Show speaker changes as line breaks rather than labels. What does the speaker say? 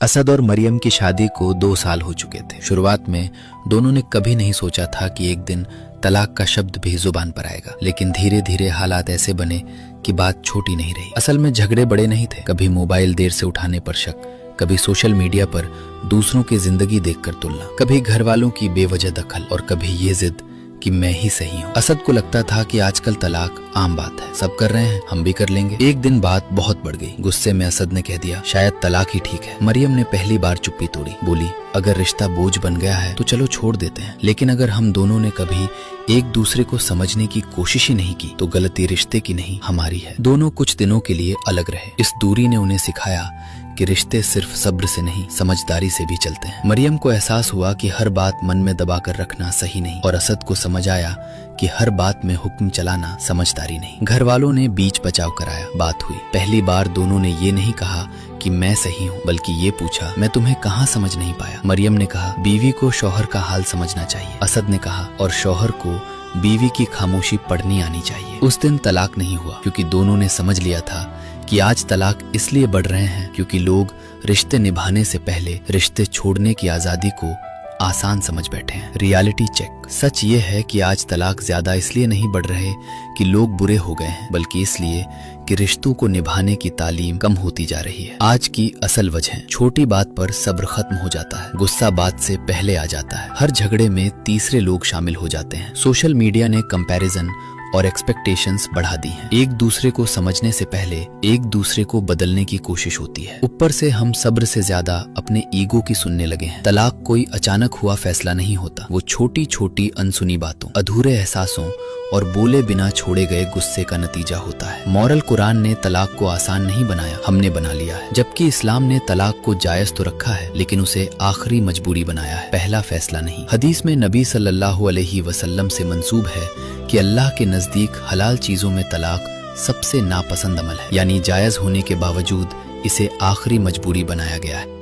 असद और मरियम की शादी को 2 साल हो चुके थे। शुरुआत में दोनों ने कभी नहीं सोचा था कि एक दिन तलाक का शब्द भी जुबान पर आएगा, लेकिन धीरे धीरे हालात ऐसे बने कि बात छोटी नहीं रही। असल में झगड़े बड़े नहीं थे, कभी मोबाइल देर से उठाने पर शक, कभी सोशल मीडिया पर दूसरों की जिंदगी देखकर तुलना, कभी घर वालों की बेवजह दखल और कभी ये जिद कि मैं ही सही हूँ। असद को लगता था कि आजकल तलाक आम बात है, सब कर रहे हैं, हम भी कर लेंगे। एक दिन बात बहुत बढ़ गई। गुस्से में असद ने कह दिया, शायद तलाक ही ठीक है। मरियम ने पहली बार चुप्पी तोड़ी, बोली, अगर रिश्ता बोझ बन गया है तो चलो छोड़ देते हैं, लेकिन अगर हम दोनों ने कभी एक दूसरे को समझने की कोशिश ही नहीं की तो गलती रिश्ते की नहीं हमारी है। दोनों कुछ दिनों के लिए अलग रहे। इस दूरी ने उन्हें सिखाया कि रिश्ते सिर्फ सब्र से नहीं, समझदारी से भी चलते हैं। मरियम को एहसास हुआ कि हर बात मन में दबा कर रखना सही नहीं, और असद को समझ आया कि हर बात में हुक्म चलाना समझदारी नहीं। घर वालों ने बीच बचाव कराया, बात हुई। पहली बार दोनों ने ये नहीं कहा कि मैं सही हूँ, बल्कि ये पूछा, मैं तुम्हें कहाँ समझ नहीं पाया। मरियम ने कहा, बीवी को शौहर का हाल समझना चाहिए। असद ने कहा, और शौहर को बीवी की खामोशी पढ़नी आनी चाहिए। उस दिन तलाक नहीं हुआ, क्योंकि दोनों ने समझ लिया था कि आज तलाक इसलिए बढ़ रहे हैं क्योंकि लोग रिश्ते निभाने से पहले रिश्ते छोड़ने की आजादी को आसान समझ बैठे हैं। Reality check. सच ये है कि आज तलाक ज्यादा इसलिए नहीं बढ़ रहे कि लोग बुरे हो गए हैं, बल्कि इसलिए कि रिश्तों को निभाने की तालीम कम होती जा रही है। आज की असल वजह, छोटी बात पर सब्र खत्म हो जाता है, गुस्सा बात से पहले आ जाता है, हर झगड़े में तीसरे लोग शामिल हो जाते हैं। सोशल मीडिया ने कंपैरिजन और एक्सपेक्टेशंस बढ़ा दी हैं। एक दूसरे को समझने से पहले एक दूसरे को बदलने की कोशिश होती है। ऊपर से हम सब्र से ज्यादा अपने ईगो की सुनने लगे हैं। तलाक कोई अचानक हुआ फैसला नहीं होता, वो छोटी छोटी अनसुनी बातों, अधूरे एहसासों और बोले बिना छोड़े गए गुस्से का नतीजा होता है। मॉरल कुरान ने तलाक को आसान नहीं बनाया, हमने बना लिया है। जबकि इस्लाम ने तलाक को जायज तो रखा है, लेकिन उसे आखिरी मजबूरी बनाया है, पहला फैसला नहीं। हदीस में नबी सल्लल्लाहु अलैहि वसल्लम से मंसूब है कि अल्लाह के नजदीक हलाल चीजों में तलाक सबसे नापसंद अमल है, यानी जायज होने के बावजूद इसे आखिरी मजबूरी बनाया गया है।